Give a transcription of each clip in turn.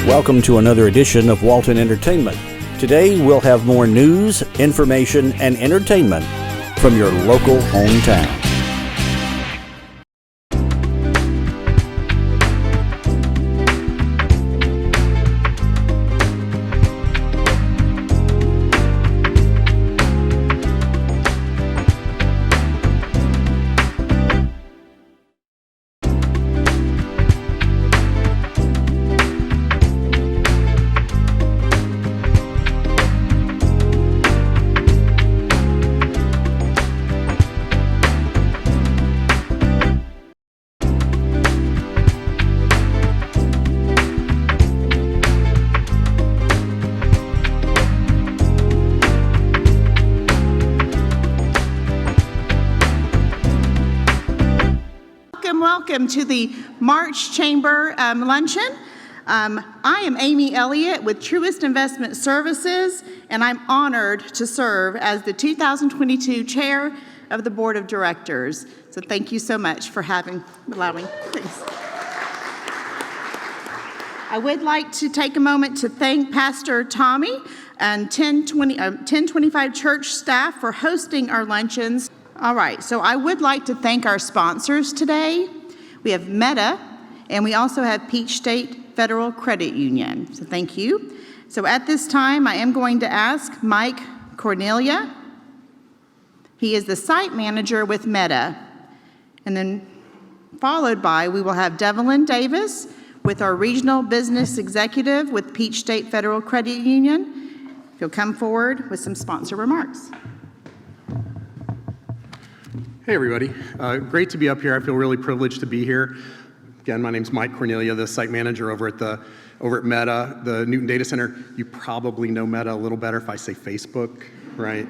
Welcome to another edition of Walton Entertainment. Today we'll have more news, information, and entertainment from your local hometown. Welcome to the March Chamber Luncheon. I am Amy Elliott with Truist Investment Services, and I'm honored to serve as the 2022 Chair of the Board of Directors. So thank you so much for allowing me. Thanks. I would like to take a moment to thank Pastor Tommy and 1025 church staff for hosting our luncheons. All right, so I would like to thank our sponsors today. We have Meta, and we also have Peach State Federal Credit Union. So thank you. So at this time, I am going to ask Mike Cornelia. He is the site manager with Meta. And then followed by, we will have Devlin Davis with our regional business executive with Peach State Federal Credit Union. He'll come forward with some sponsor remarks. Hey everybody, great to be up here. I feel really privileged to be here. Again, my name's Mike Cornelia, the site manager over at Meta, the Newton Data Center. You probably know Meta a little better if I say Facebook, right?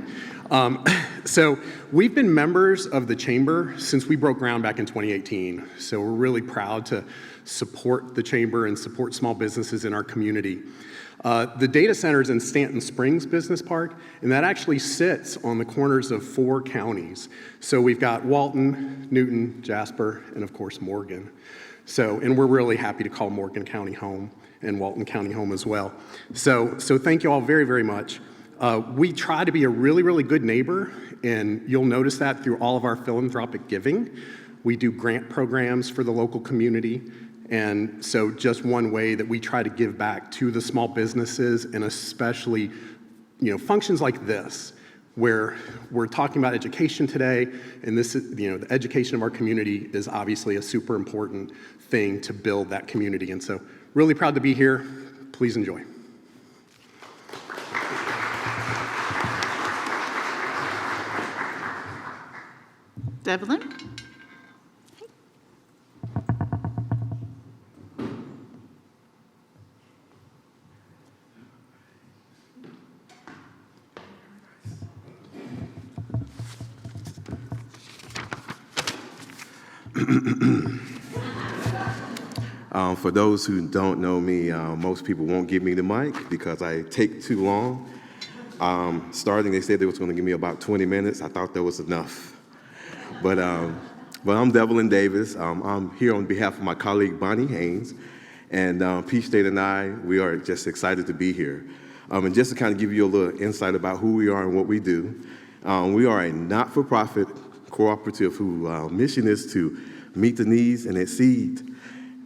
So we've been members of the Chamber since we broke ground back in 2018. So we're really proud to support the Chamber and support small businesses in our community. The data center's in Stanton Springs Business Park, and that actually sits on the corners of 4 counties. So we've got Walton, Newton, Jasper, and of course Morgan. And we're really happy to call Morgan County home and Walton County home as well. So thank you all very, very much. We try to be a really, really good neighbor, and you'll notice that through all of our philanthropic giving. We do grant programs for the local community. And so just one way that we try to give back to the small businesses, and especially, functions like this, where we're talking about education today, and this is, the education of our community is obviously a super important thing to build that community. And so really proud to be here. Please enjoy. Devlin? For those who don't know me, most people won't give me the mic because I take too long. Starting, they said they was going to give me about 20 minutes. I thought that was enough. But I'm Devlin Davis. I'm here on behalf of my colleague Bonnie Haynes, and Peach State and I, we are just excited to be here. And just to kind of give you a little insight about who we are and what we do, we are a not-for-profit cooperative whose mission is to meet the needs and exceed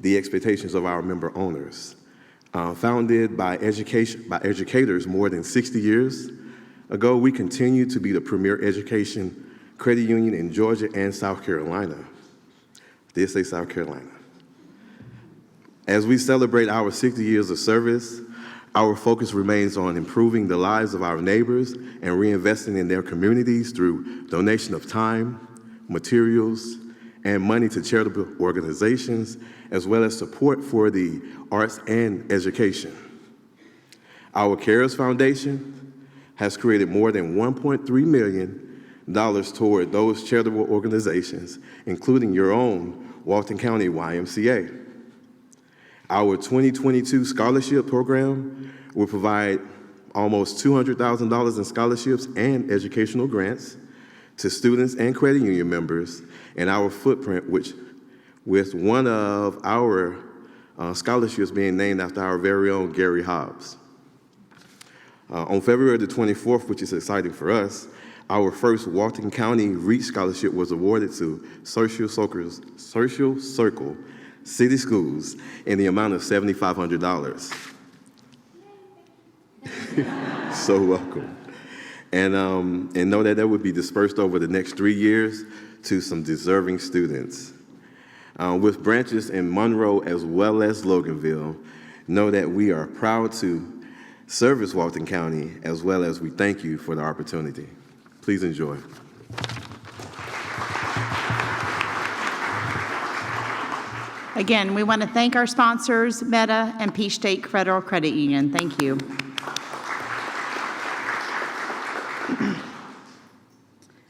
the expectations of our member owners. Founded by educators more than 60 years ago, we continue to be the premier education credit union in Georgia and South Carolina. I did say South Carolina. As we celebrate our 60 years of service, our focus remains on improving the lives of our neighbors and reinvesting in their communities through donation of time, materials, and money to charitable organizations, as well as support for the arts and education. Our CARES Foundation has created more than $1.3 million toward those charitable organizations, including your own Walton County YMCA. Our 2022 scholarship program will provide almost $200,000 in scholarships and educational grants to students and credit union members, and our footprint, which with one of our scholarships being named after our very own Gary Hobbs. On February the 24th, which is exciting for us, our first Walton County REACH Scholarship was awarded to Social Circle City Schools in the amount of $7,500. So welcome. And know that would be dispersed over the next 3 years to some deserving students. With branches in Monroe as well as Loganville, know that we are proud to service Walton County, as well as we thank you for the opportunity. Please enjoy. Again, we want to thank our sponsors, Meta and Peach State Federal Credit Union. Thank you.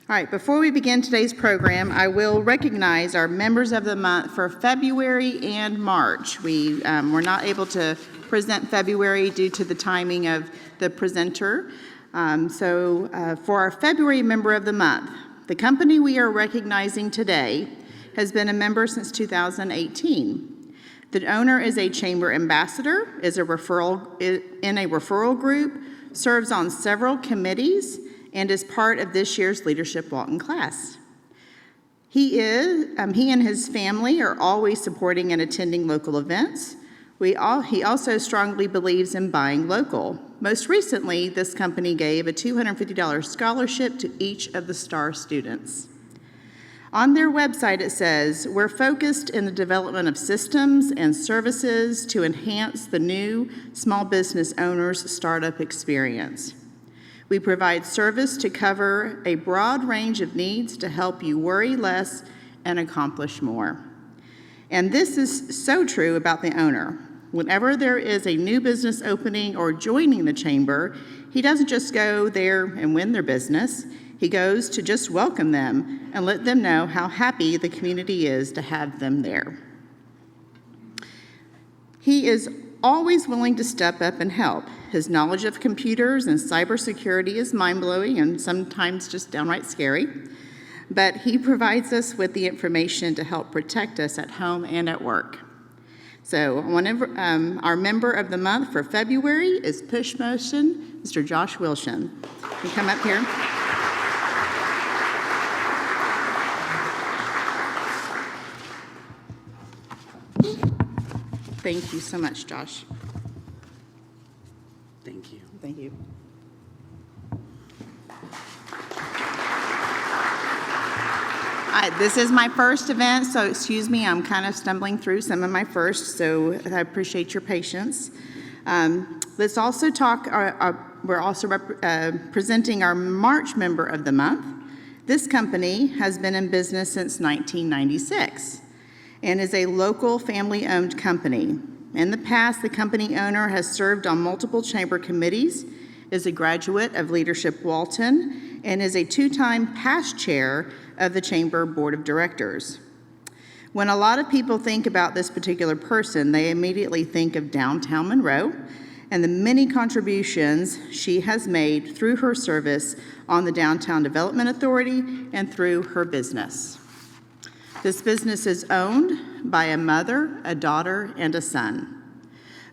All right, before we begin today's program, I will recognize our members of the month for February and March. We were not able to present February due to the timing of the presenter. For our February member of the month, the company we are recognizing today has been a member since 2018. The owner is a chamber ambassador, is in a referral group, serves on several committees, and is part of this year's Leadership Walton class. He and his family are always supporting and attending local events. He also strongly believes in buying local. Most recently, this company gave a $250 scholarship to each of the STAR students. On their website, it says, "We're focused in the development of systems and services to enhance the new small business owner's startup experience. We provide service to cover a broad range of needs to help you worry less and accomplish more." And this is so true about the owner. Whenever there is a new business opening or joining the chamber, he doesn't just go there and win their business. He goes to just welcome them and let them know how happy the community is to have them there. He is always willing to step up and help. His knowledge of computers and cybersecurity is mind-blowing and sometimes just downright scary, but he provides us with the information to help protect us at home and at work. So our member of the month for February is Push Motion, Mr. Josh Wilson. You come up here. Thank you so much, Josh. Thank you. Thank you. This is my first event, so excuse me, I'm kind of stumbling through some of my first, so I appreciate your patience. Let's also talk, we're also presenting our March member of the month. This company has been in business since 1996 and is a local family-owned company. In the past, the company owner has served on multiple chamber committees, is a graduate of Leadership Walton, and is a two-time past chair of the Chamber Board of Directors. When a lot of people think about this particular person, they immediately think of downtown Monroe and the many contributions she has made through her service on the Downtown Development Authority and through her business. This business is owned by a mother, a daughter, and a son.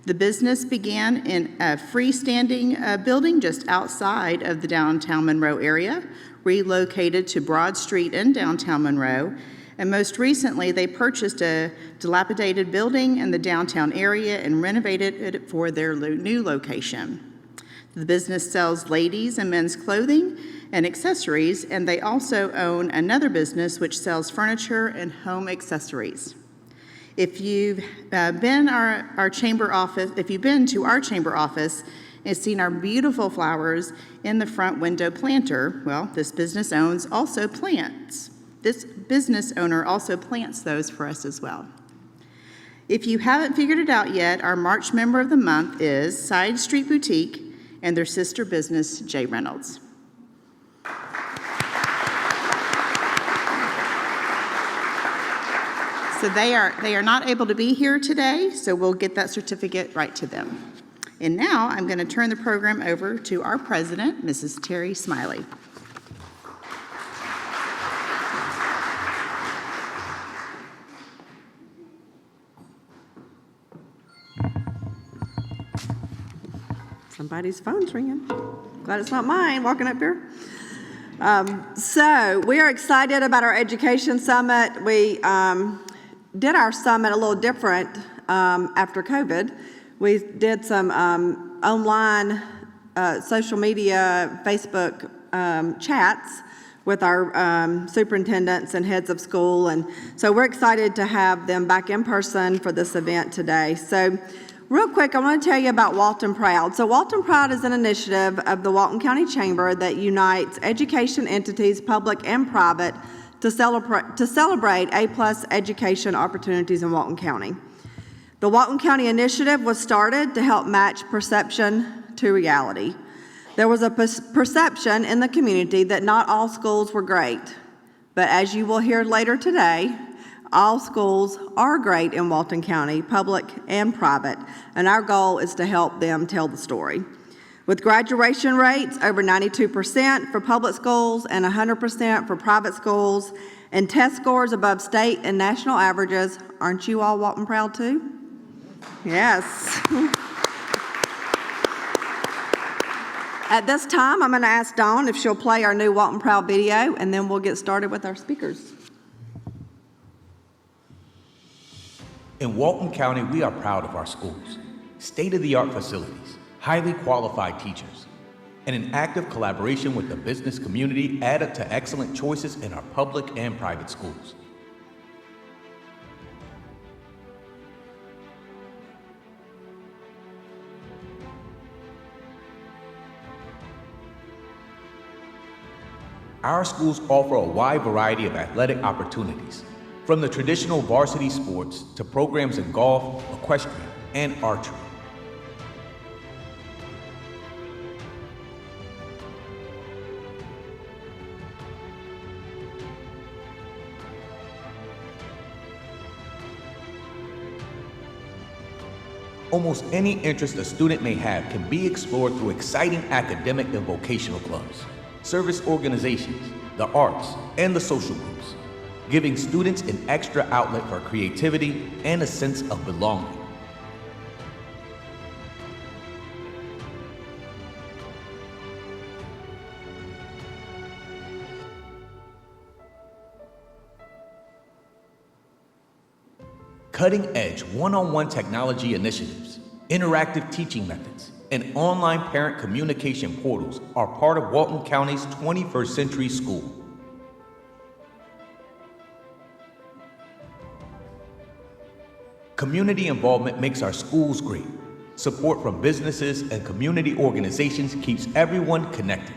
The business began in a freestanding building just outside of the downtown Monroe area, relocated to Broad Street in downtown Monroe, and most recently they purchased a dilapidated building in the downtown area and renovated it for their new location. The business sells ladies and men's clothing and accessories, and they also own another business which sells furniture and home accessories. If you've been to our chamber office and seen our beautiful flowers in the front window planter, well, this business owner also plants those for us as well. If you haven't figured it out yet, our March member of the month is Side Street Boutique and their sister business, J. Reynolds. So they are not able to be here today, so we'll get that certificate right to them. And now I'm going to turn the program over to our president, Mrs. Terry Smiley. Somebody's phone's ringing. Glad it's not mine walking up here. So we are excited about our Education Summit. We did our summit a little different after COVID. We did some online social media, Facebook chats with our superintendents and heads of school. And so we're excited to have them back in person for this event today. So real quick, I want to tell you about Walton Proud. So Walton Proud is an initiative of the Walton County Chamber that unites education entities, public and private, to celebrate A+ education opportunities in Walton County. The Walton County initiative was started to help match perception to reality. There was a perception in the community that not all schools were great, but as you will hear later today, all schools are great in Walton County, public and private, and our goal is to help them tell the story. With graduation rates over 92% for public schools and 100% for private schools, and test scores above state and national averages, aren't you all Walton Proud too? Yes. At this time, I'm going to ask Dawn if she'll play our new Walton Proud video, and then we'll get started with our speakers. In Walton County, we are proud of our schools, state-of-the-art facilities, highly qualified teachers, and an active collaboration with the business community added to excellent choices in our public and private schools. Our schools offer a wide variety of athletic opportunities, from the traditional varsity sports to programs in golf, equestrian, and archery. Almost any interest a student may have can be explored through exciting academic and vocational clubs, service organizations, the arts, and the social groups, giving students an extra outlet for creativity and a sense of belonging. Cutting-edge one-on-one technology initiatives, interactive teaching methods, and online parent communication portals are part of Walton County's 21st Century School. Community involvement makes our schools great. Support from businesses and community organizations keeps everyone connected.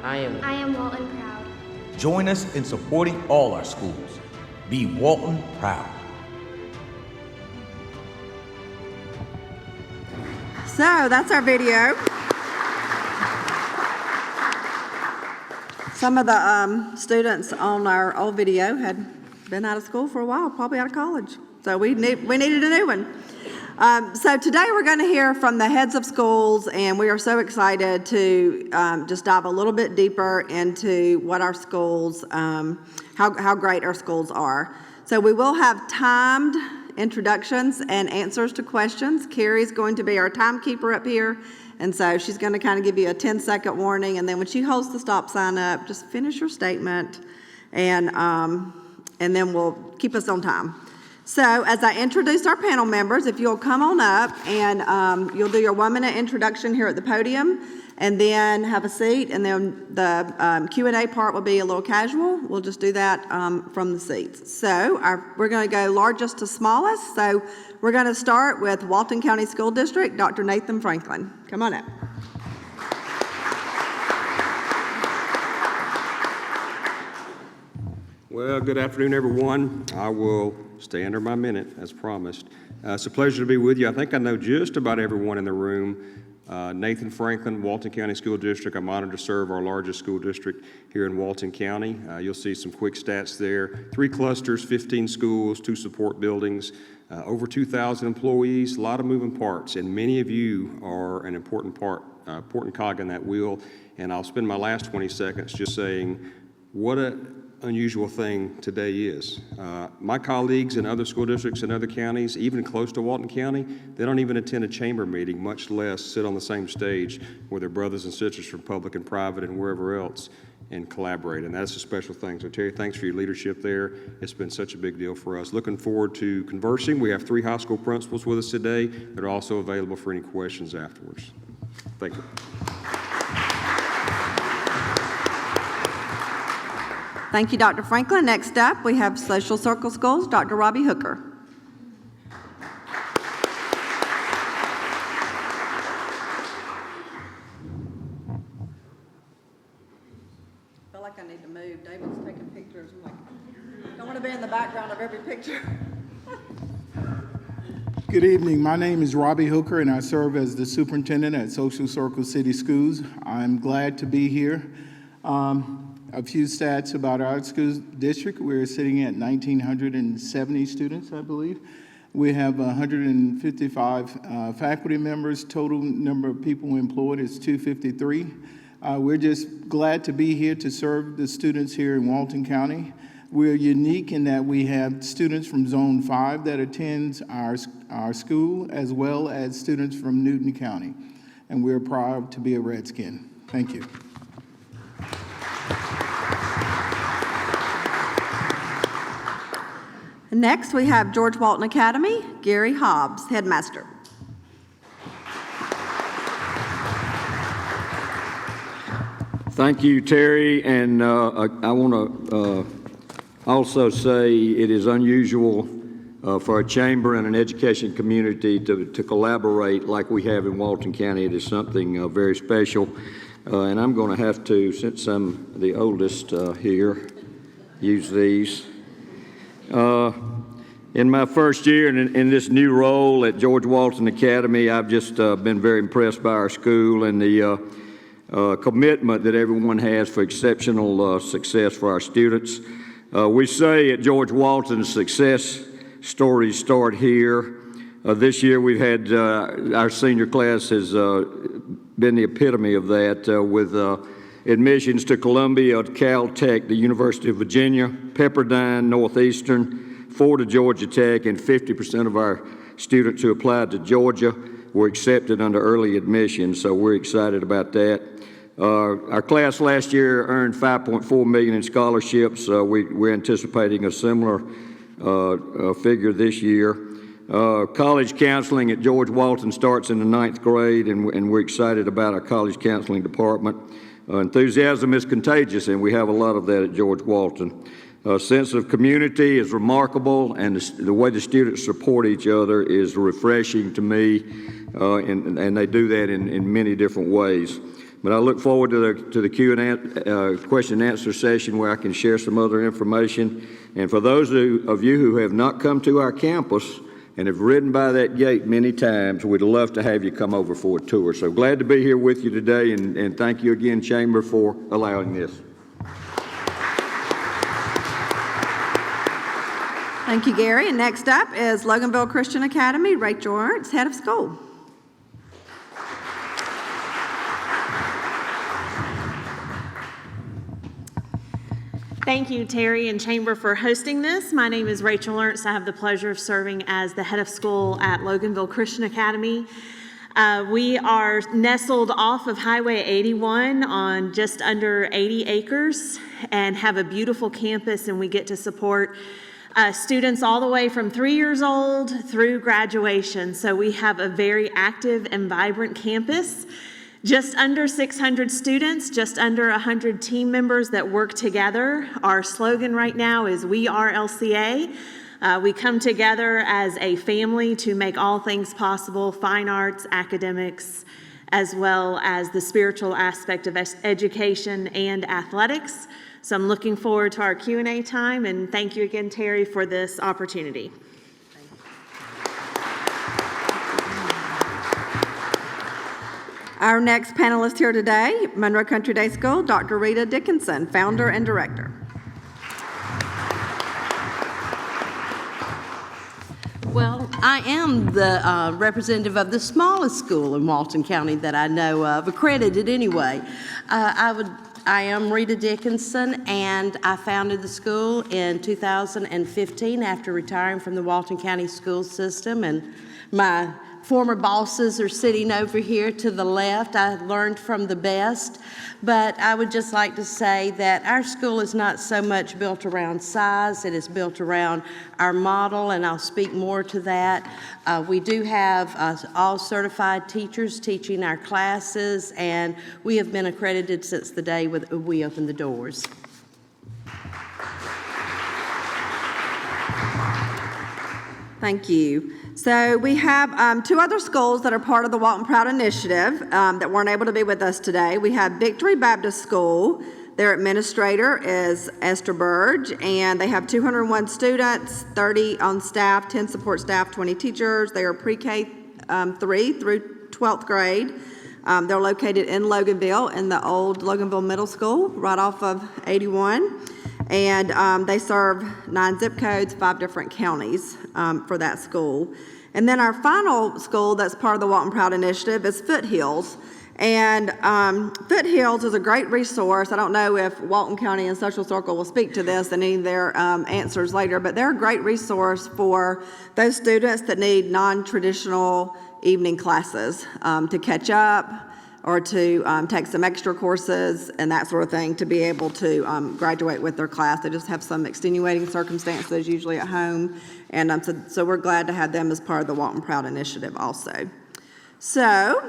I am Walton Proud. Join us in supporting all our schools. Be Walton Proud. So that's our video. Some of the students on our old video had been out of school for a while, probably out of college. So we needed a new one. So today we're going to hear from the heads of schools, and we are so excited to just dive a little bit deeper into what our schools, how great our schools are. So we will have timed introductions and answers to questions. Carrie's going to be our timekeeper up here, and so she's going to kind of give you a 10-second warning, and then when she holds the stop sign up, just finish your statement, and then we'll keep us on time. So as I introduce our panel members, if you'll come on up and you'll do your 1-minute introduction here at the podium and then have a seat, and then the Q&A part will be a little casual. We'll just do that from the seats. So we're going to go largest to smallest. So we're going to start with Walton County School District, Dr. Nathan Franklin. Come on up. Well, good afternoon, everyone. I will stay under my minute, as promised. It's a pleasure to be with you. I think I know just about everyone in the room. Nathan Franklin, Walton County School District. I'm honored to serve our largest school district here in Walton County. You'll see some quick stats there. 3 clusters, 15 schools, 2 support buildings, over 2,000 employees, a lot of moving parts, and many of you are an important cog in that wheel. And I'll spend my last 20 seconds just saying what an unusual thing today is. My colleagues in other school districts in other counties, even close to Walton County, they don't even attend a chamber meeting, much less sit on the same stage with their brothers and sisters from public and private and wherever else and collaborate. And that's a special thing. So Terry, thanks for your leadership there. It's been such a big deal for us. Looking forward to conversing. We have 3 high school principals with us today that are also available for any questions afterwards. Thank you. Thank you, Dr. Franklin. Next up, we have Social Circle Schools, Dr. Robbie Hooker. I feel like I need to move. David's taking pictures. I'm like, don't want to be in the background of every picture. Good evening. My name is Robbie Hooker, and I serve as the superintendent at Social Circle City Schools. I'm glad to be here. A few stats about our school district. We're sitting at 1,970 students, I believe. We have 155 faculty members. Total number of people employed is 253. We're just glad to be here to serve the students here in Walton County. We're unique in that we have students from Zone 5 that attends our school, as well as students from Newton County. And we're proud to be a Redskin. Thank you. Next, we have George Walton Academy, Gary Hobbs, headmaster. Thank you, Terry, and I want to also say it is unusual for a chamber and an education community to collaborate like we have in Walton County. It is something very special, and I'm going to have to, since I'm the oldest here, use these. In my first year in this new role at George Walton Academy, I've just been very impressed by our school and the commitment that everyone has for exceptional success for our students. We say at George Walton, success stories start here. This year we've had, our senior class has been the epitome of that with admissions to Columbia, Caltech, the University of Virginia, Pepperdine, Northeastern, 4 to Georgia Tech, and 50% of our students who applied to Georgia were accepted under early admission, so we're excited about that. Our class last year earned $5.4 million in scholarships. We're anticipating a similar figure this year. College counseling at George Walton starts in the 9th grade, and we're excited about our college counseling department. Enthusiasm is contagious, and we have a lot of that at George Walton. Sense of community is remarkable, and the way the students support each other is refreshing to me, and they do that in many different ways. But I look forward to the Q&A, question and answer session where I can share some other information. And for those of you who have not come to our campus and have ridden by that gate many times, we'd love to have you come over for a tour. So glad to be here with you today, and thank you again, Chamber, for allowing this. Thank you, Gary. And next up is Loganville Christian Academy, Rachel Ernst, head of school. Thank you, Terry and Chamber, for hosting this. My name is Rachel Ernst. I have the pleasure of serving as the head of school at Loganville Christian Academy. We are nestled off of Highway 81 on just under 80 acres and have a beautiful campus, and we get to support students all the way from 3 years old through graduation. So we have a very active and vibrant campus. Just under 600 students, just under 100 team members that work together. Our slogan right now is We Are LCA. We come together as a family to make all things possible, fine arts, academics, as well as the spiritual aspect of education and athletics. So I'm looking forward to our Q&A time, and thank you again, Terry, for this opportunity. Our next panelist here today, Monroe Country Day School, Dr. Rita Dickinson, founder and director. Well, I am the representative of the smallest school in Walton County that I know of, accredited anyway. I am Rita Dickinson, and I founded the school in 2015 after retiring from the Walton County school system, and my former bosses are sitting over here to the left. I learned from the best, but I would just like to say that our school is not so much built around size, it is built around our model, and I'll speak more to that. We do have all certified teachers teaching our classes, and we have been accredited since the day we opened the doors. Thank you. So we have two other schools that are part of the Walton Proud Initiative that weren't able to be with us today. We have Victory Baptist School. Their administrator is Esther Burge, and they have 201 students, 30 on staff, 10 support staff, 20 teachers. They are pre-K 3 through 12th grade. They're located in Loganville, in the old Loganville Middle School, right off of 81. And they serve 9 zip codes, 5 different counties for that school. And then our final school that's part of the Walton Proud Initiative is Foothills. And Foothills is a great resource. I don't know if Walton County and Social Circle will speak to this and any of their answers later, but they're a great resource for those students that need non-traditional evening classes to catch up, or to take some extra courses and that sort of thing to be able to graduate with their class. They just have some extenuating circumstances, usually at home. And so we're glad to have them as part of the Walton Proud Initiative also. So,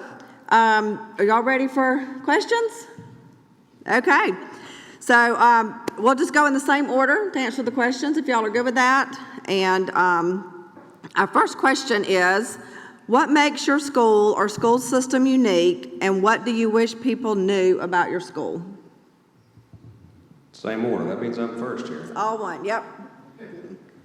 are y'all ready for questions? Okay. So we'll just go in the same order to answer the questions if y'all are good with that. And our first question is, what makes your school or school system unique, and what do you wish people knew about your school? Same order. That means I'm first here. All one, yep.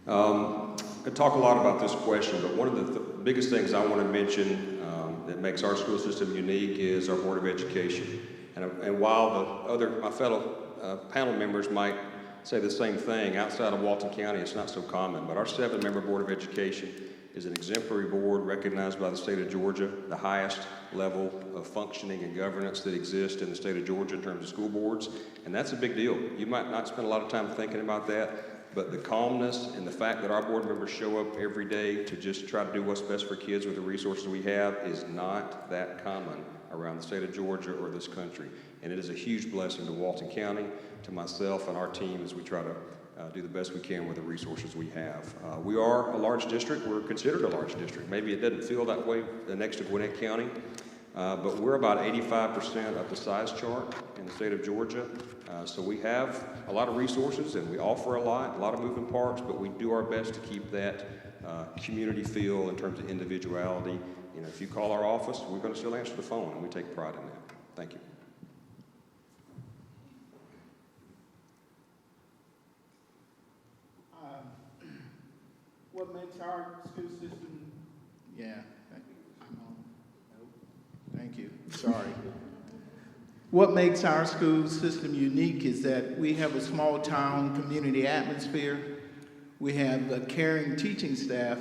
I talk a lot about this question, but one of the biggest things I want to mention that makes our school system unique is our Board of Education. And while my fellow panel members might say the same thing, outside of Walton County it's not so common, but our 7-member Board of Education is an exemplary board recognized by the state of Georgia, the highest level of functioning and governance that exists in the state of Georgia in terms of school boards, and that's a big deal. You might not spend a lot of time thinking about that, but the calmness and the fact that our board members show up every day to just try to do what's best for kids with the resources we have is not that common around the state of Georgia or this country, and it is a huge blessing to Walton County, to myself and our team as we try to do the best we can with the resources we have. We are a large district. We're considered a large district. Maybe it doesn't feel that way next to Gwinnett County, but we're about 85% of the size chart in the state of Georgia. So we have a lot of resources and we offer a lot of moving parts, but we do our best to keep that community feel in terms of individuality. You know, if you call our office, we're going to still answer the phone, and we take pride in that. Thank you. What makes our school system, thank you, sorry. What makes our school system unique is that we have a small town community atmosphere, we have a caring teaching staff,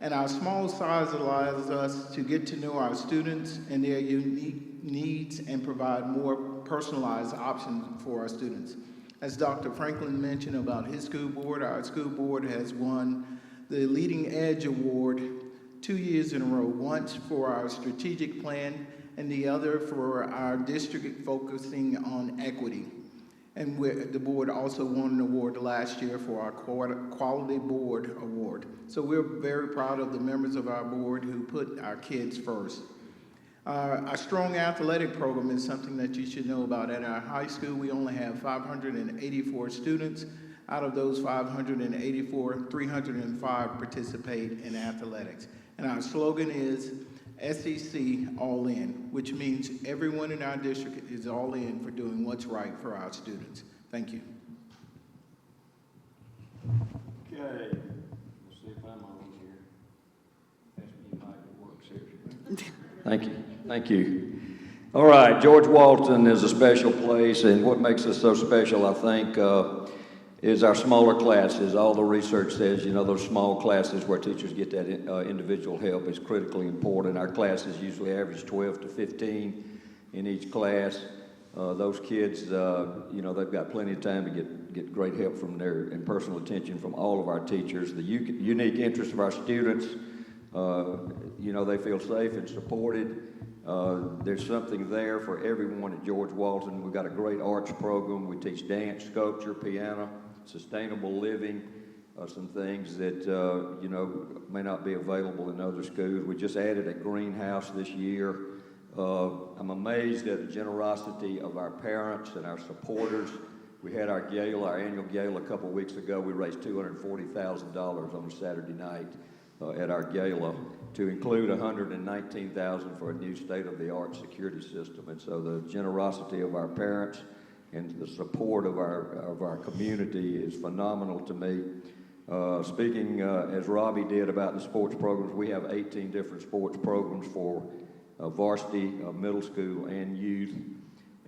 and our small size allows us to get to know our students and their unique needs and provide more personalized options for our students. As Dr. Franklin mentioned about his school board, our school board has won the Leading Edge Award 2 years in a row, once for our strategic plan and the other for our district focusing on equity. And the board also won an award last year for our Quality Board Award. So we're very proud of the members of our board who put our kids first. Our strong athletic program is something that you should know about. At our high school, we only have 584 students. Out of those 584, 305 participate in athletics. And our slogan is SEC All In, which means everyone in our district is all in for doing what's right for our students. Thank Thank you. Okay, let's see if I'm on here. Ask me if it works here. Thank you. All right, George Walton is a special place, and what makes us so special, I think, is our smaller classes. All the research says, those small classes where teachers get that individual help is critically important. Our classes usually average 12 to 15 in each class. Those kids, they've got plenty of time to get great help from and personal attention from all of our teachers. The unique interests of our students, they feel safe and supported. There's something there for everyone at George Walton. We've got a great arts program. We teach dance, sculpture, piano, sustainable living, some things that, may not be available in other schools. We just added a greenhouse this year. I'm amazed at the generosity of our parents and our supporters. We had our gala, our annual gala, a couple weeks ago. We raised $240,000 on a Saturday night at our gala, to include $119,000 for a new state-of-the-art security system. And so the generosity of our parents and the support of our community is phenomenal to me. Speaking as Robbie did about the sports programs, we have 18 different sports programs for varsity, middle school, and youth.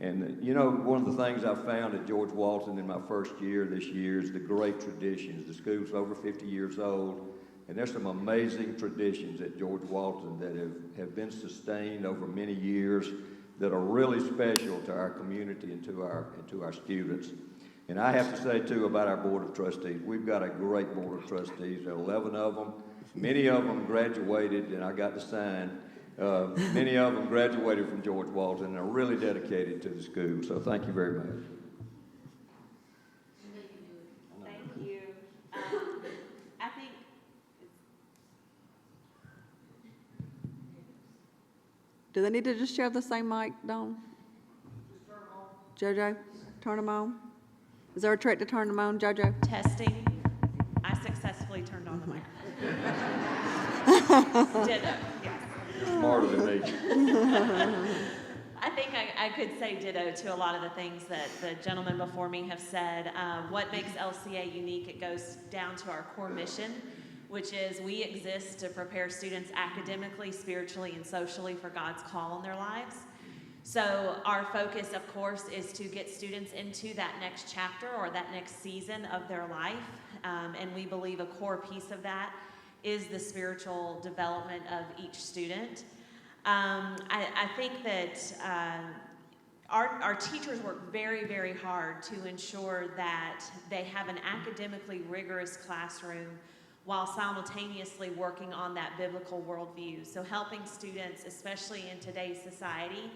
And one of the things I found at George Walton in my first year this year is the great traditions. The school's over 50 years old, and there's some amazing traditions at George Walton that have been sustained over many years that are really special to our community and to our students. And I have to say, too, about our Board of Trustees, we've got a great Board of Trustees. There are 11 of them. Many of them graduated, and I got to sign. Many of them graduated from George Walton and are really dedicated to the school. So thank you very much. Thank you. I think Do they need to just share the same mic, Dawn? JoJo, turn them on. Is there a trick to turn them on, JoJo? testing. I successfully turned on the mic. Ditto. Yes. You're smarter than me. I think I could say ditto to a lot of the things that the gentlemen before me have said. What makes LCA unique, it goes down to our core mission, which is we exist to prepare students academically, spiritually, and socially for God's call in their lives. So our focus, of course, is to get students into that next chapter or that next season of their life. And we believe a core piece of that is the spiritual development of each student. I think that our teachers work very, very hard to ensure that they have an academically rigorous classroom while simultaneously working on that biblical worldview. So helping students, especially in today's society,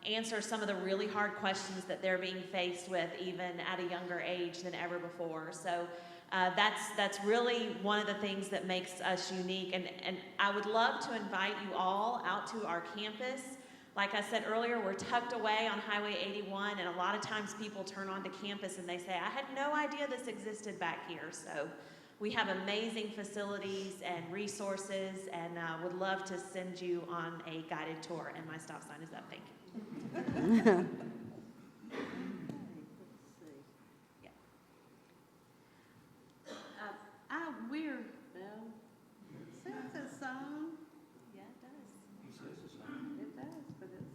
answer some of the really hard questions that they're being faced with even at a younger age than ever before. So that's really one of the things that makes us unique. And I would love to invite you all out to our campus. Like I said earlier, we're tucked away on Highway 81, and a lot of times people turn onto campus and they say, I had no idea this existed back here. So we have amazing facilities and resources, and would love to send you on a guided tour. And my stop sign is up. Thank you. We're, says it's on. Yeah, it does. It does, but it's.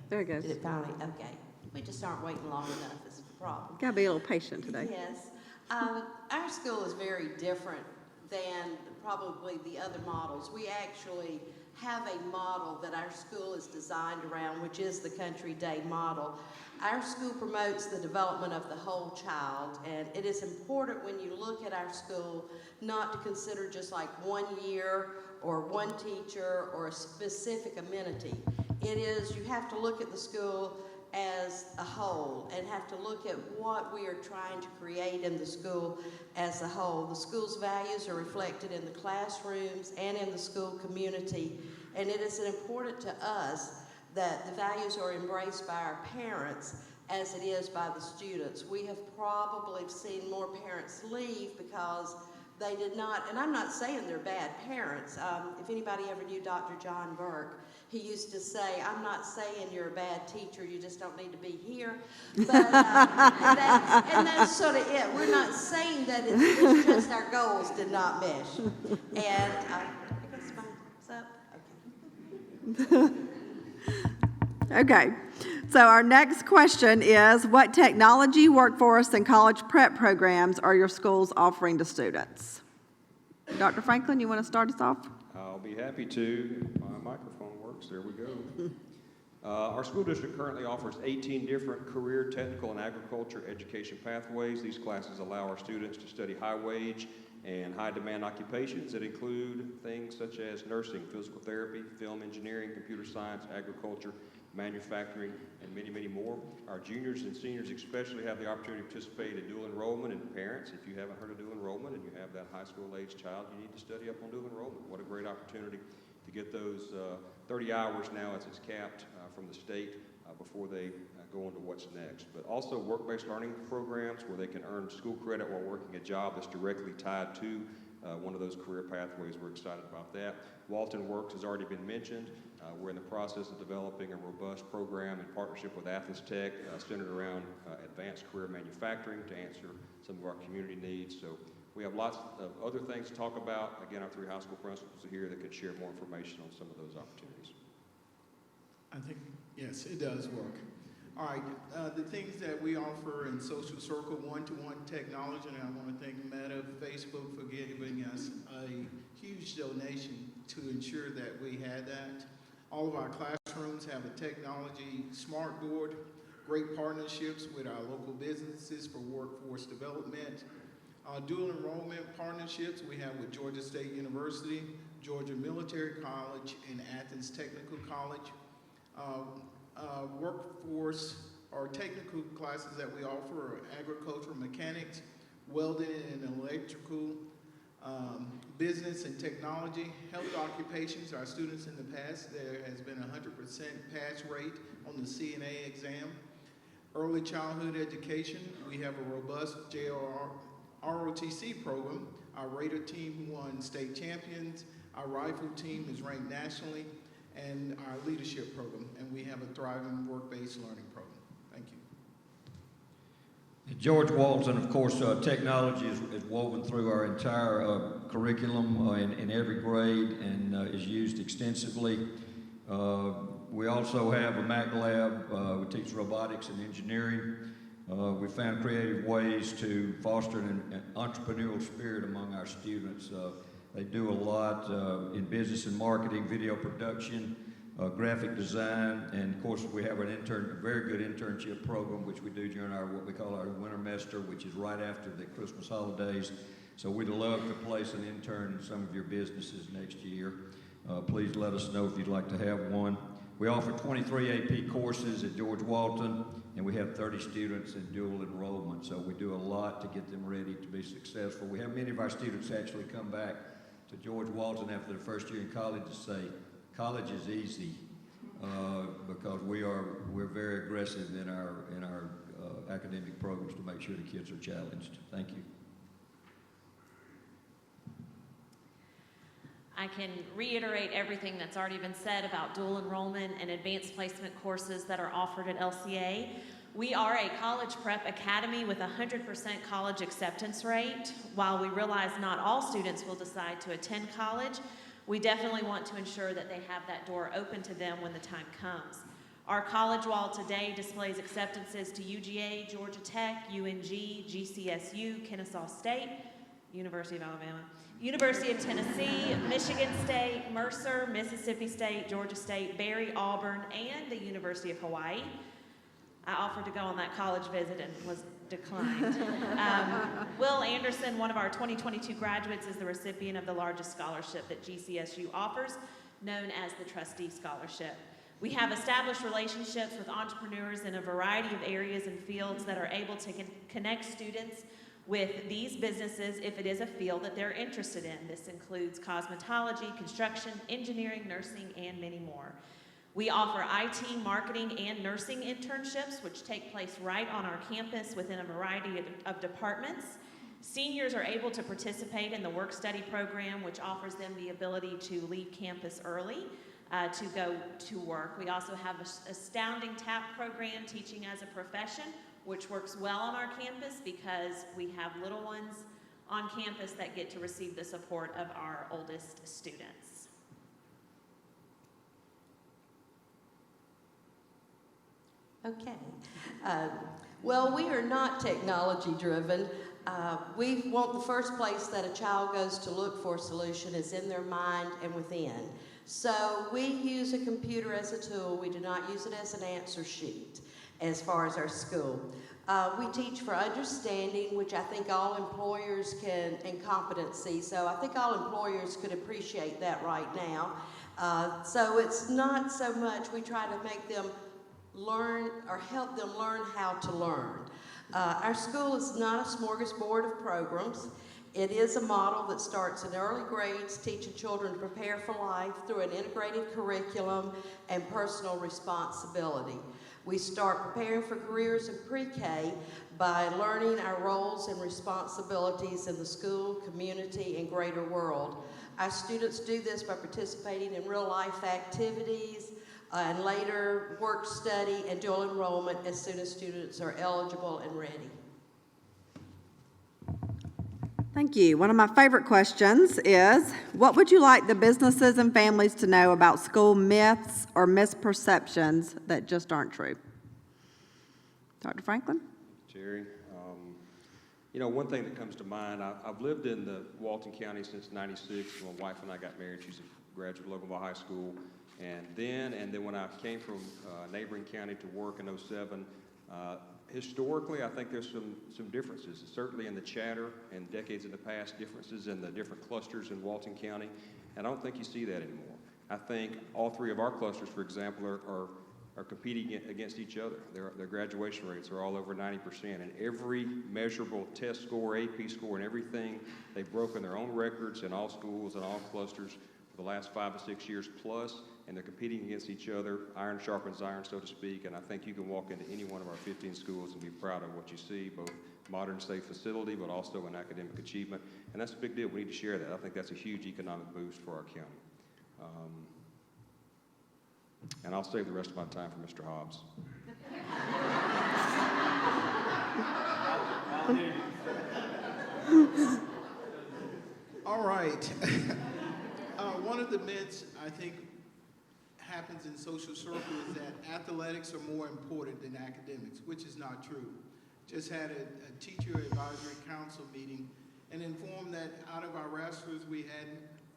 There it goes. Did it finally? Okay. We just aren't waiting long enough is the problem. Gotta be a little patient today. Yes. Our school is very different than probably the other models. We actually have a model that our school is designed around, which is the Country Day model. Our school promotes the development of the whole child, and it is important when you look at our school not to consider just like 1 year or one teacher or a specific amenity. It is, you have to look at the school as a whole and have to look at what we are trying to create in the school as a whole. The school's values are reflected in the classrooms and in the school community, and it is important to us that the values are embraced by our parents as it is by the students. We have probably seen more parents leave because they did not, and I'm not saying they're bad parents. If anybody ever knew Dr. John Burke, He used to say, I'm not saying you're a bad teacher, you just don't need to be here. But, and that's sort of it. We're not saying that it's just our goals did not mesh. And I guess mine's up. Okay. So our next question is, what technology, workforce, and college prep programs are your schools offering to students? Dr. Franklin, you want to start us off? I'll be happy to. My microphone works. There we go. Our school district currently offers 18 different career, technical, and agriculture education pathways. These classes allow our students to study high-wage and high-demand occupations that include things such as nursing, physical therapy, film engineering, computer science, agriculture, manufacturing, and many, many more. Our juniors and seniors especially have the opportunity to participate in dual enrollment, and parents, if you haven't heard of dual enrollment and you have that high school age child, you need to study up on dual enrollment. What a great opportunity to get those 30 hours now as it's capped from the state before they go on to what's next. But also work-based learning programs where they can earn school credit while working a job that's directly tied to one of those career pathways. We're excited about that. Walton Works has already been mentioned. We're in the process of developing a robust program in partnership with Athens Tech centered around advanced career manufacturing to answer some of our community needs. So we have lots of other things to talk about. Again, our 3 high school principals are here that can share more information on some of those opportunities. I think, yes, it does work. All right, the things that we offer in Social Circle, one-to-one technology, and I want to thank Meta, Facebook for giving us a huge donation to ensure that we had that. All of our classrooms have a technology smart board, great partnerships with our local businesses for workforce development. Dual enrollment partnerships we have with Georgia State University, Georgia Military College, and Athens Technical College. Workforce or technical classes that we offer are agricultural mechanics, welding and electrical, business and technology, health occupations. Our students in the past, there has been 100% pass rate on the CNA exam. Early childhood education, we have a robust ROTC program. Our Raider team won state champions. Our rifle team is ranked nationally, and our leadership program, and we have a thriving work-based learning program. Thank you. At George Walton, of course, technology is woven through our entire curriculum in every grade and is used extensively. We also have a Mac lab. We teach robotics and engineering. We found creative ways to foster an entrepreneurial spirit among our students. They do a lot in business and marketing, video production, graphic design, and of course we have a very good internship program which we do during what we call our winter semester, which is right after the Christmas holidays. So we'd love to place an intern in some of your businesses next year. Please let us know if you'd like to have one. We offer 23 AP courses at George Walton, and we have 30 students in dual enrollment. So we do a lot to get them ready to be successful. We have many of our students actually come back to George Walton after their first year in college to say, college is easy, because we're very aggressive in our academic programs to make sure the kids are challenged. Thank you. I can reiterate everything that's already been said about dual enrollment and advanced placement courses that are offered at LCA. We are a college prep academy with a 100% college acceptance rate. While we realize not all students will decide to attend college, we definitely want to ensure that they have that door open to them when the time comes. Our college wall today displays acceptances to UGA, Georgia Tech, UNG, GCSU, Kennesaw State, University of Alabama, University of Tennessee, Michigan State, Mercer, Mississippi State, Georgia State, Berry, Auburn, and the University of Hawaii. I offered to go on that college visit and was declined. Will Anderson, one of our 2022 graduates, is the recipient of the largest scholarship that GCSU offers, known as the Trustee Scholarship. We have established relationships with entrepreneurs in a variety of areas and fields that are able to connect students with these businesses if it is a field that they're interested in. This includes cosmetology, construction, engineering, nursing, and many more. We offer IT, marketing, and nursing internships, which take place right on our campus within a variety of departments. Seniors are able to participate in the work-study program, which offers them the ability to leave campus early to go to work. We also have an astounding TAP program, Teaching as a Profession, which works well on our campus because we have little ones on campus that get to receive the support of our oldest students. Okay. Well, we are not technology driven. We want the first place that a child goes to look for a solution is in their mind and within. So we use a computer as a tool. We do not use it as an answer sheet as far as our school. We teach for understanding, which I think all employers can, and competency. So I think all employers could appreciate that right now. So it's not so much we try to make them learn or help them learn how to learn. Our school is not a smorgasbord of programs. It is a model that starts in early grades, teaching children to prepare for life through an integrated curriculum and personal responsibility. We start preparing for careers in pre-K by learning our roles and responsibilities in the school, community, and greater world. Our students do this by participating in real-life activities, and later work study and dual enrollment as soon as students are eligible and ready. Thank you. One of my favorite questions is, what would you like the businesses and families to know about school myths or misperceptions that just aren't true? Dr. Franklin? Jerry, you know, one thing that comes to mind, I've lived in the Walton County since '96. My wife and I got married. She's a graduate of Loganville High School. And then when I came from neighboring county to work in '07, historically, I think there's some differences, certainly in the chatter and decades in the past, differences in the different clusters in Walton County, and I don't think you see that anymore. I think all three of our clusters, for example, are competing against each other. Their graduation rates are all over 90%, and every measurable test score, AP score, and everything, they've broken their own records in all schools and all clusters for the last 5 to 6 years plus, and they're competing against each other. Iron sharpens iron, so to speak, and I think you can walk into any one of our 15 schools and be proud of what you see, both modern, safe facility, but also in academic achievement, and that's a big deal. We need to share that. I think that's a huge economic boost for our county. And I'll save the rest of my time for Mr. Hobbs. All right. One of the myths, I think, happens in social circles is that athletics are more important than academics, which is not true. Just had a teacher advisory council meeting and informed that out of our wrestlers, we had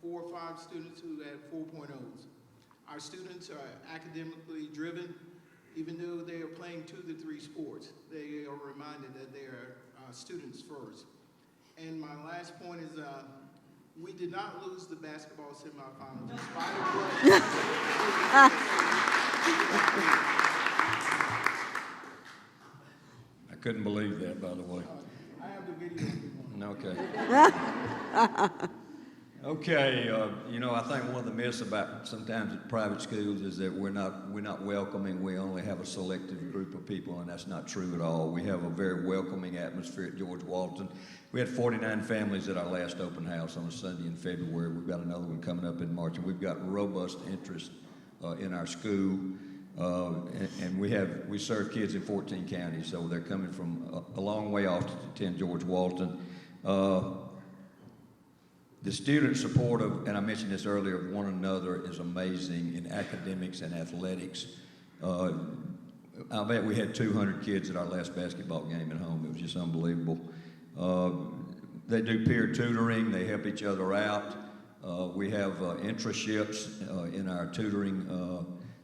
4 or 5 students who had 4.0s. Our students are academically driven, even though they are playing 2 to 3 sports. They are reminded that they are students first. And my last point is, we did not lose the basketball semifinal despite what. I couldn't believe that, by the way. I have the video if you want. Okay. Okay, you know, I think one of the myths about sometimes at private schools is that we're not welcoming. We only have a selective group of people, and that's not true at all. We have a very welcoming atmosphere at George Walton. We had 49 families at our last open house on a Sunday in February. We've got another one coming up in March, and we've got robust interest in our school. And we serve kids in 14 counties, so they're coming from a long way off to attend George Walton. The student support of, and I mentioned this earlier, of one another is amazing in academics and athletics. I bet we had 200 kids at our last basketball game at home. It was just unbelievable. They do peer tutoring. They help each other out. We have internships in our tutoring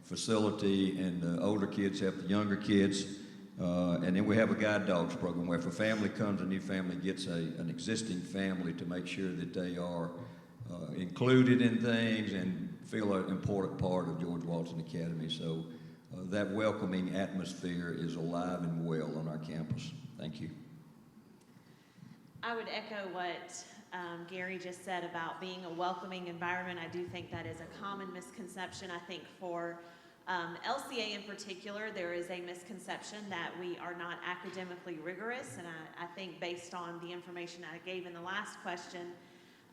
facility, and the older kids help the younger kids. And then we have a guide dogs program where if a family comes, a new family gets an existing family to make sure that they are included in things and feel an important part of George Walton Academy. So that welcoming atmosphere is alive and well on our campus. Thank you. I would echo what Gary just said about being a welcoming environment. I do think that is a common misconception. I think for LCA in particular, there is a misconception that we are not academically rigorous, and I think based on the information I gave in the last question,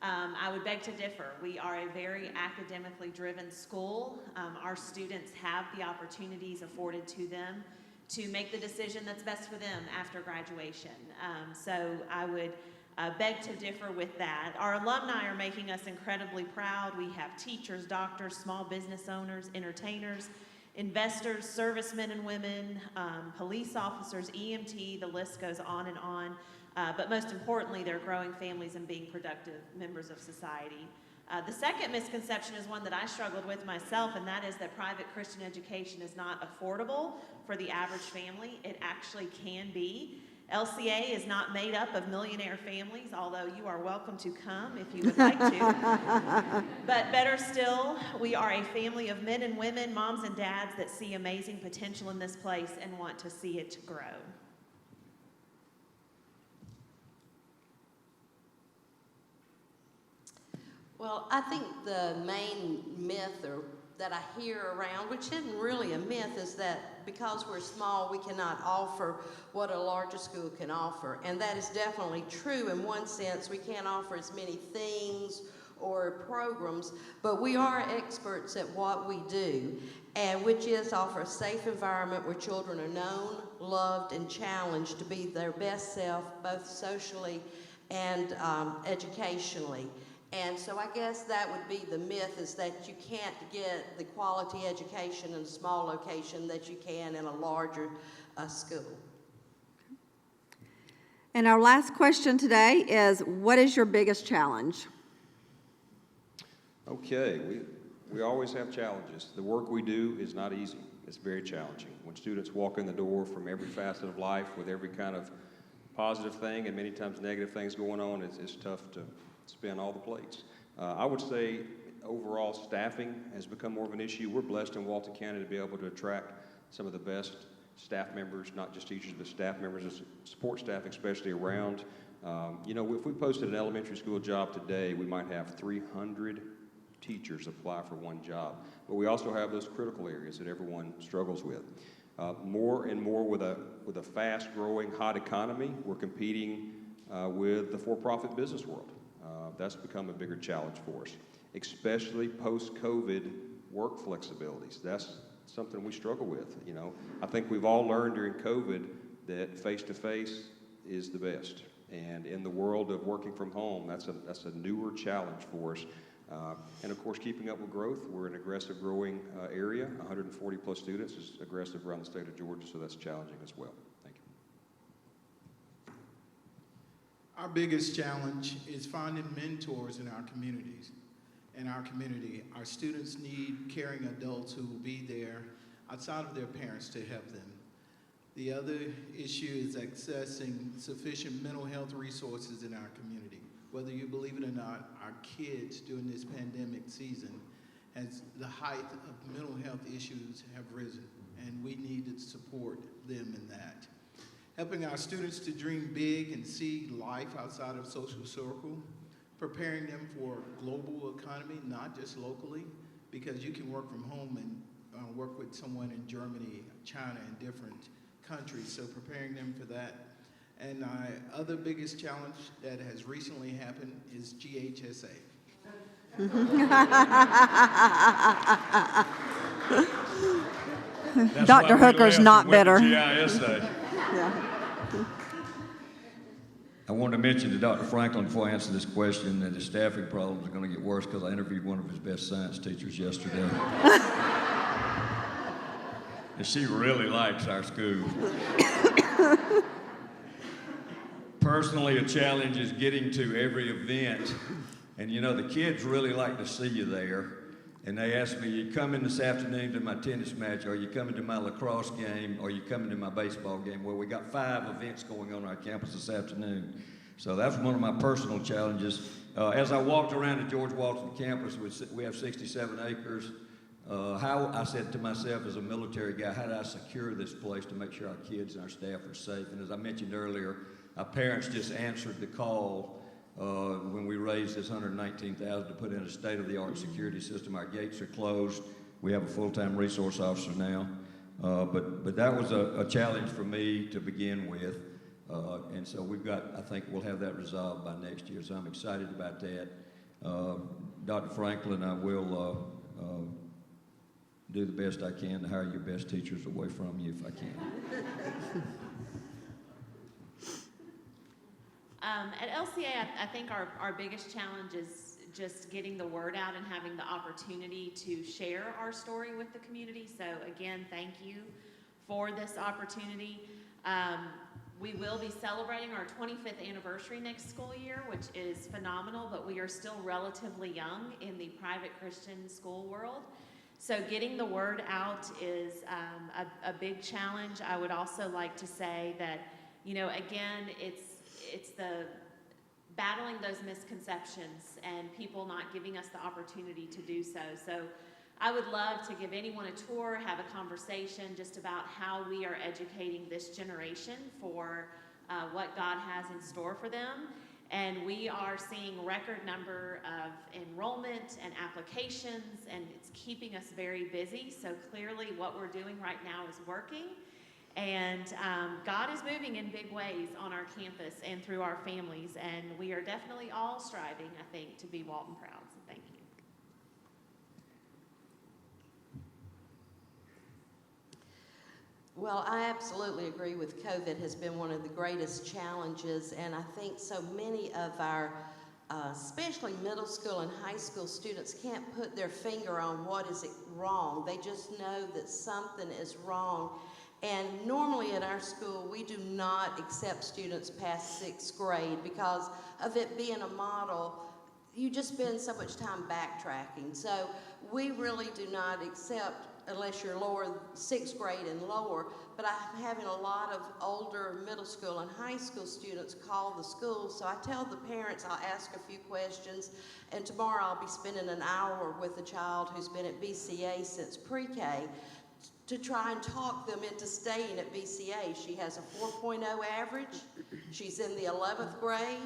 I would beg to differ. We are a very academically driven school. Our students have the opportunities afforded to them to make the decision that's best for them after graduation. So I would beg to differ with that. Our alumni are making us incredibly proud. We have teachers, doctors, small business owners, entertainers, investors, servicemen and women, police officers, EMT, the list goes on and on. But most importantly, they're growing families and being productive members of society. The second misconception is one that I struggled with myself, and that is that private Christian education is not affordable for the average family. It actually can be. LCA is not made up of millionaire families, although you are welcome to come if you would like to. But better still, we are a family of men and women, moms and dads that see amazing potential in this place and want to see it grow. Well, I think the main myth that I hear around, which isn't really a myth, is that because we're small, we cannot offer what a larger school can offer. And that is definitely true in one sense. We can't offer as many things or programs, but we are experts at what we do, and which is offer a safe environment where children are known, loved, and challenged to be their best self, both socially and educationally. And so I guess that would be the myth, is that you can't get the quality education in a small location that you can in a larger school. And our last question today is, what is your biggest challenge? Okay, we always have challenges. The work we do is not easy. It's very challenging. When students walk in the door from every facet of life with every kind of positive thing and many times negative things going on, it's tough to spin all the plates. I would say overall staffing has become more of an issue. We're blessed in Walton County to be able to attract some of the best staff members, not just teachers, but staff members and support staff, especially around. You know, if we posted an elementary school job today, we might have 300 teachers apply for one job. But we also have those critical areas that everyone struggles with. More and more with a fast-growing, hot economy, we're competing with the for-profit business world. That's become a bigger challenge for us, especially post-COVID work flexibilities. That's something we struggle with. You know, I think we've all learned during COVID that face-to-face is the best. And in the world of working from home, that's a newer challenge for us. And of course, keeping up with growth. We're an aggressive growing area. 140 plus students is aggressive around the state of Georgia, so that's challenging as well. Thank you. Our biggest challenge is finding mentors in our communities. In our community, our students need caring adults who will be there outside of their parents to help them. The other issue is accessing sufficient mental health resources in our community. Whether you believe it or not, our kids during this pandemic season, as the height of mental health issues have risen, and we need to support them in that. Helping our students to dream big and see life outside of social circle, preparing them for a global economy, not just locally, because you can work from home and work with someone in Germany, China, and different countries, so preparing them for that. And my other biggest challenge that has recently happened is GHSA. Dr. Hooker's not bitter. Yeah. I wanted to mention to Dr. Franklin before I answer this question that his staffing problems are going to get worse because I interviewed one of his best science teachers yesterday. And she really likes our school. Personally, a challenge is getting to every event. And you know, the kids really like to see you there. And they ask me, you coming this afternoon to my tennis match? Are you coming to my lacrosse game? Are you coming to my baseball game? Well, we got 5 events going on our campus this afternoon. So that's one of my personal challenges. As I walked around the George Walton campus, we have 67 acres. I said to myself as a military guy, how do I secure this place to make sure our kids and our staff are safe? And as I mentioned earlier, our parents just answered the call when we raised this $119,000 to put in a state-of-the-art security system. Our gates are closed. We have a full-time resource officer now. But that was a challenge for me to begin with. And so I think we'll have that resolved by next year. So I'm excited about that. Dr. Franklin, I will do the best I can to hire your best teachers away from you if I can. At LCA, I think our biggest challenge is just getting the word out and having the opportunity to share our story with the community. So again, thank you for this opportunity. We will be celebrating our 25th anniversary next school year, which is phenomenal, but we are still relatively young in the private Christian school world. So getting the word out is a big challenge. I would also like to say that, you know, again, it's the battling those misconceptions and people not giving us the opportunity to do so. So I would love to give anyone a tour, have a conversation just about how we are educating this generation for what God has in store for them. And we are seeing record number of enrollment and applications, and it's keeping us very busy. So clearly what we're doing right now is working. And God is moving in big ways on our campus and through our families. And we are definitely all striving, I think, to be Walton proud. So thank you. Well, I absolutely agree with COVID has been one of the greatest challenges, and I think so many of our, especially middle school and high school students, can't put their finger on what is wrong. They just know that something is wrong. And normally at our school, we do not accept students past 6th grade because of it being a model. You just spend so much time backtracking. So we really do not accept unless you're lower, 6th grade and lower, but I'm having a lot of older middle school and high school students call the school, so I tell the parents I'll ask a few questions, and tomorrow I'll be spending an hour with a child who's been at BCA since pre-K to try and talk them into staying at BCA. She has a 4.0 average, she's in the 11th grade,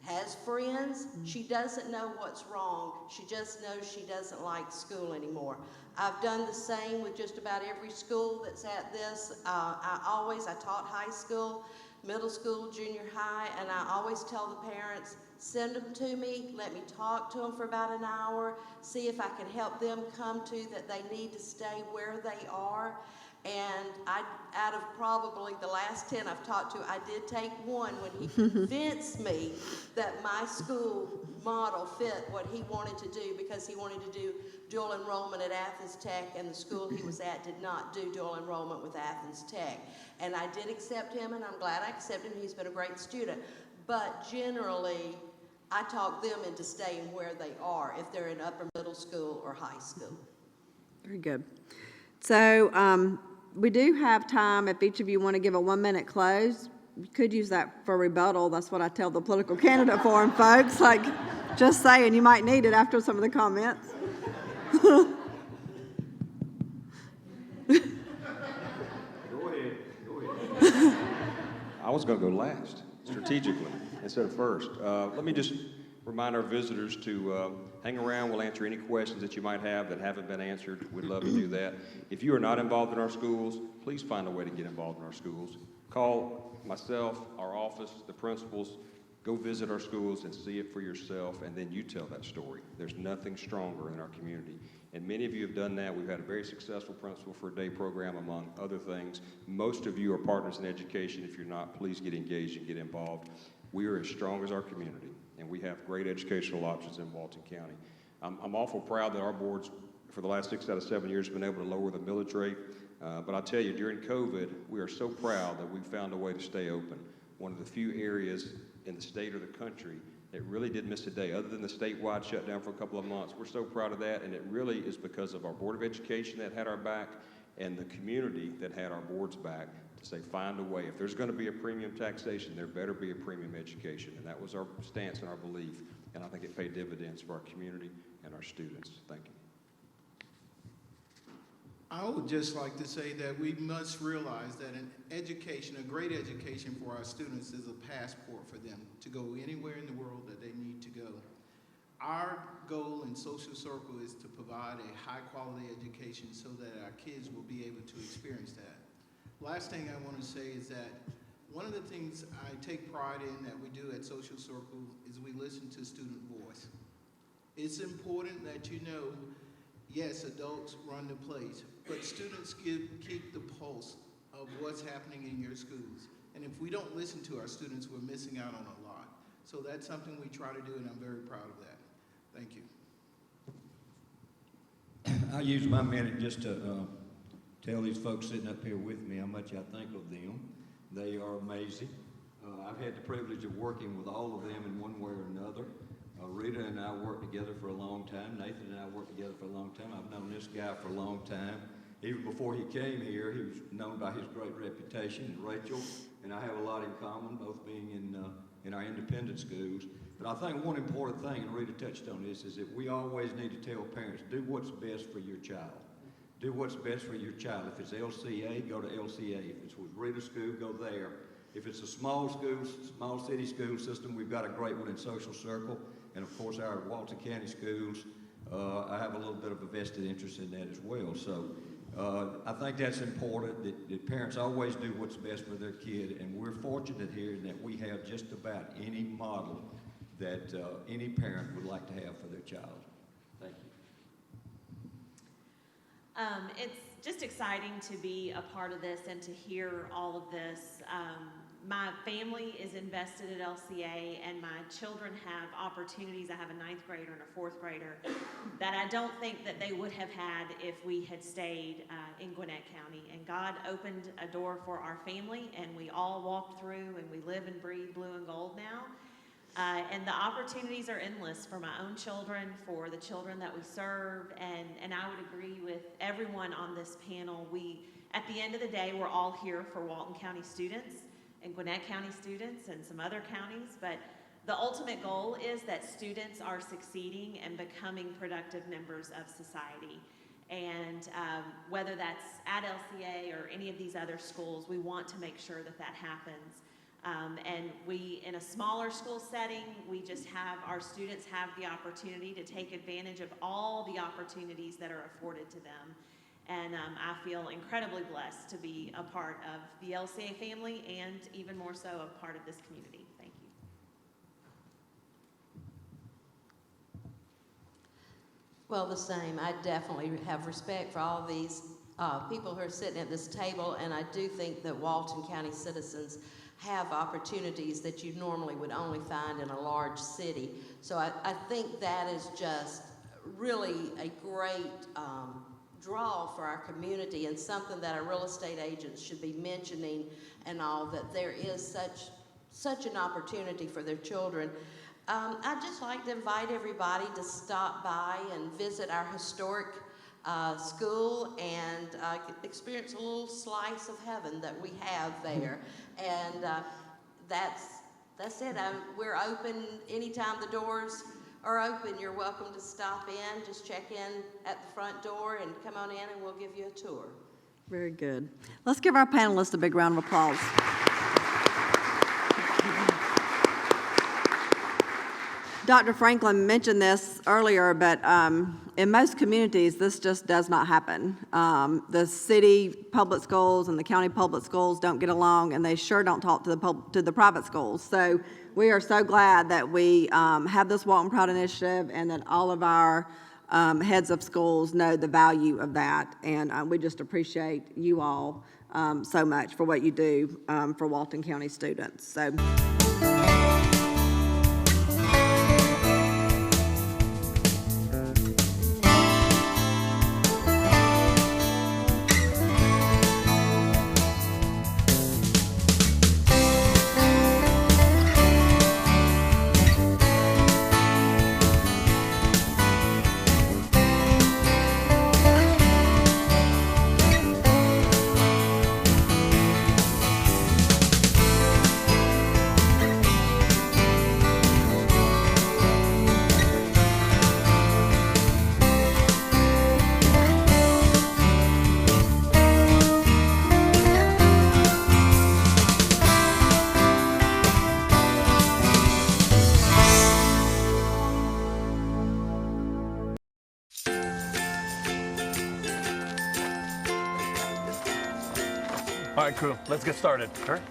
has friends. She doesn't know what's wrong. She just knows she doesn't like school anymore. I've done the same with just about every school that's at this. I taught high school, middle school, junior high, and I always tell the parents, send them to me, let me talk to them for about an hour, see if I can help them come to that they need to stay where they are. And out of probably the last 10 I've talked to, I did take one when he convinced me that my school model fit what he wanted to do, because he wanted to do dual enrollment at Athens Tech, and the school he was at did not do dual enrollment with Athens Tech. And I did accept him, and I'm glad I accepted him. He's been a great student. But generally, I talk them into staying where they are if they're in upper middle school or high school. Very good. So we do have time if each of you want to give a 1-minute close. You could use that for rebuttal. That's what I tell the political candidate forum folks. Like, just saying, you might need it after some of the comments. Go ahead. I was going to go last, strategically, instead of first. Let me just remind our visitors to hang around. We'll answer any questions that you might have that haven't been answered. We'd love to do that. If you are not involved in our schools, please find a way to get involved in our schools. Call myself, our office, the principals. Go visit our schools and see it for yourself, and then you tell that story. There's nothing stronger in our community. And many of you have done that. We've had a very successful Principal for a Day program, among other things. Most of you are partners in education. If you're not, please get engaged and get involved. We are as strong as our community, and we have great educational options in Walton County. I'm awful proud that our boards, for the last 6 out of 7 years, have been able to lower the millage rate. But I'll tell you, during COVID, we are so proud that we found a way to stay open. One of the few areas in the state or the country that really did miss a day, other than the statewide shutdown for a couple of months. We're so proud of that, and it really is because of our Board of Education that had our back and the community that had our boards back to say, find a way. If there's going to be a premium taxation, there better be a premium education, and that was our stance and our belief, and I think it paid dividends for our community and our students. Thank you. I would just like to say that we must realize that an education, a great education for our students, is a passport for them to go anywhere in the world that they need to go. Our goal in Social Circle is to provide a high-quality education so that our kids will be able to experience that. Last thing I want to say is that one of the things I take pride in that we do at Social Circle is we listen to student voice. It's important that you know, yes, adults run the place, but students keep the pulse of what's happening in your schools. And if we don't listen to our students, we're missing out on a lot. So that's something we try to do, and I'm very proud of that. Thank you. I'll use my minute just to tell these folks sitting up here with me how much I think of them. They are amazing. I've had the privilege of working with all of them in one way or another. Rita and I worked together for a long time. Nathan and I worked together for a long time. I've known this guy for a long time. Even before he came here, he was known by his great reputation. And Rachel and I have a lot in common, both being in our independent schools. But I think one important thing, and Rita touched on this, is that we always need to tell parents, do what's best for your child. Do what's best for your child. If it's LCA, go to LCA. If it's with Rita's school, go there. If it's a small school, small city school system, we've got a great one in Social Circle. And of course, our Walton County schools, I have a little bit of a vested interest in that as well. So I think that's important, that parents always do what's best for their kid. And we're fortunate here in that we have just about any model that any parent would like to have for their child. Thank you. It's just exciting to be a part of this and to hear all of this. My family is invested at LCA, and my children have opportunities. I have a 9th grader and a 4th grader that I don't think that they would have had if we had stayed in Gwinnett County. And God opened a door for our family, and we all walked through, and we live and breathe blue and gold now. And the opportunities are endless for my own children, for the children that we serve, and I would agree with everyone on this panel. At the end of the day, we're all here for Walton County students and Gwinnett County students and some other counties, but the ultimate goal is that students are succeeding and becoming productive members of society. And whether that's at LCA or any of these other schools, we want to make sure that that happens. And we, in a smaller school setting, our students have the opportunity to take advantage of all the opportunities that are afforded to them. And I feel incredibly blessed to be a part of the LCA family, and even more so a part of this community. Thank you. Well, the same. I definitely have respect for all these people who are sitting at this table, and I do think that Walton County citizens have opportunities that you normally would only find in a large city. So I think that is just really a great draw for our community, and something that our real estate agents should be mentioning, and all, that there is such an opportunity for their children. I'd just like to invite everybody to stop by and visit our historic school and experience a little slice of heaven that we have there. And that's it. We're open anytime the doors are open. You're welcome to stop in. Just check in at the front door and come on in, and we'll give you a tour. Very good. Let's give our panelists a big round of applause. Dr. Franklin mentioned this earlier, but in most communities, this just does not happen. The city public schools and the county public schools don't get along, and they sure don't talk to the private schools. So we are so glad that we have this Walton Proud initiative, and that all of our heads of schools know the value of that. And we just appreciate you all so much for what you do for Walton County students. So. All right, crew, let's get started. All right.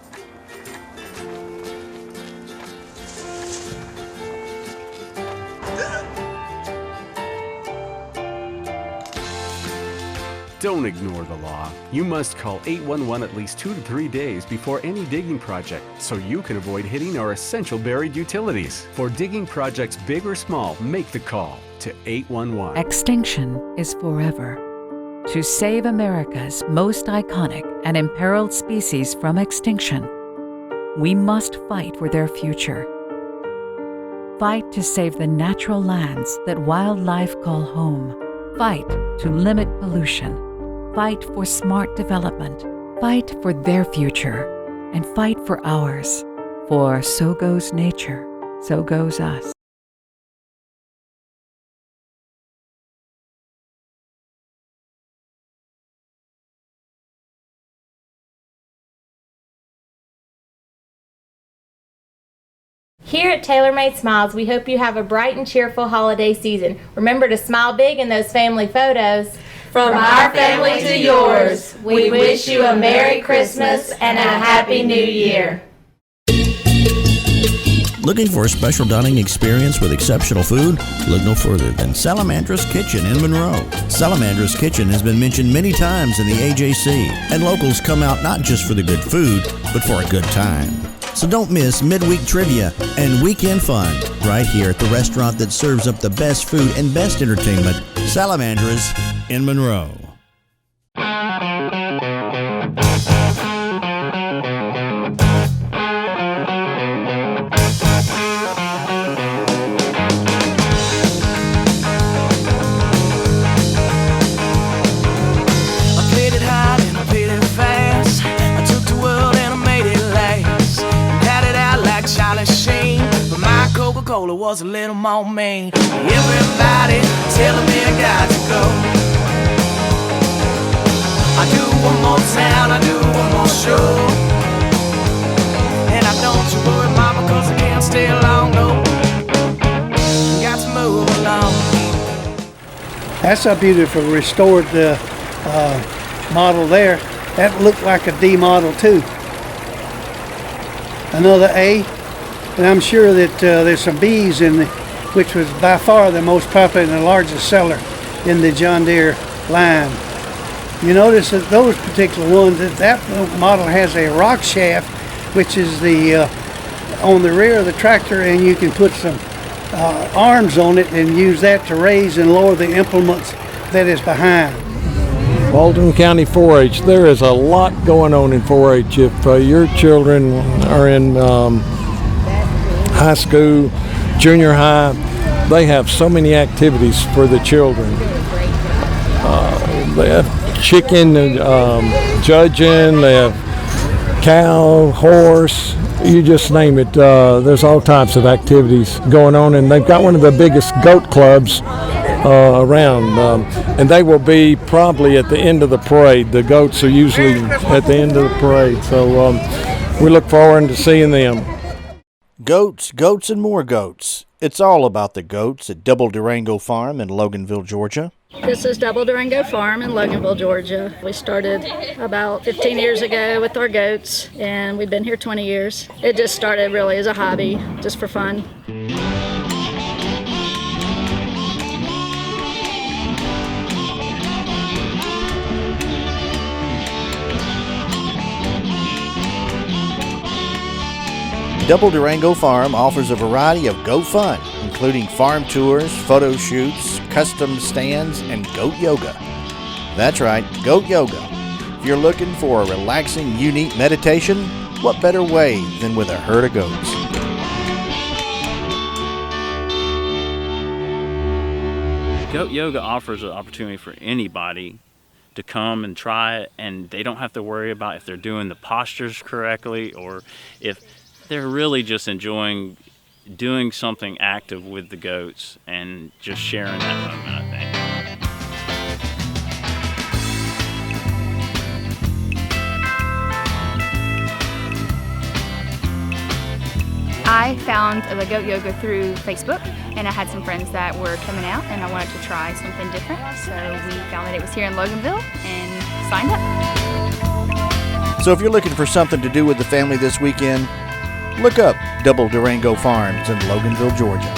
Don't ignore the law. You must call 811 at least 2 to 3 days before any digging project so you can avoid hitting our essential buried utilities. For digging projects big or small, make the call to 811. Extinction is forever. To save America's most iconic and imperiled species from extinction, we must fight for their future. Fight to save the natural lands that wildlife call home. Fight to limit pollution. Fight for smart development. Fight for their future. And fight for ours. For so goes nature, so goes us. Here at TaylorMade Smiles, we hope you have a bright and cheerful holiday season. Remember to smile big in those family photos. From our family to yours, we wish you a Merry Christmas and a Happy New Year. Looking for a special dining experience with exceptional food? Look no further than Salamandra's Kitchen in Monroe. Salamandra's Kitchen has been mentioned many times in the AJC, and locals come out not just for the good food, but for a good time. So don't miss midweek trivia and weekend fun right here at the restaurant that serves up the best food and best entertainment, Salamandra's in Monroe. Coca-Cola was a little more mean. Everybody telling me I got to go. I do one more town, I do one more show. And I don't you worry, mama, cause I can't stay long, no. Got to move along. That's a beautiful restored model there. That looked like a D model too. Another A. And I'm sure that there's some B's in which was by far the most popular and the largest seller in the John Deere line. You notice that those particular ones, that model has a rock shaft, which is on the rear of the tractor, and you can put some arms on it and use that to raise and lower the implements that is behind. Walton County 4-H, there is a lot going on in 4-H. If your children are in high school, junior high, they have so many activities for the children. They have chicken, judging, they have cow, horse, you just name it. There's all types of activities going on, and they've got one of the biggest goat clubs around, and they will be probably at the end of the parade. The goats are usually at the end of the parade, so we look forward to seeing them. Goats, goats, and more goats. It's all about the goats at Double Durango Farm in Loganville, Georgia. This is Double Durango Farm in Loganville, Georgia. We started about 15 years ago with our goats, and we've been here 20 years. It just started really as a hobby, just for fun. Double Durango Farm offers a variety of goat fun, including farm tours, photo shoots, custom stands, and goat yoga. That's right, goat yoga. If you're looking for a relaxing, unique meditation, what better way than with a herd of goats? Goat yoga offers an opportunity for anybody to come and try it, and they don't have to worry about if they're doing the postures correctly or if they're really just enjoying doing something active with the goats and just sharing that moment, I think. I found the goat yoga through Facebook, and I had some friends that were coming out and I wanted to try something different, so we found that it was here in Loganville and signed up. So if you're looking for something to do with the family this weekend, look up Double Durango Farms in Loganville, Georgia.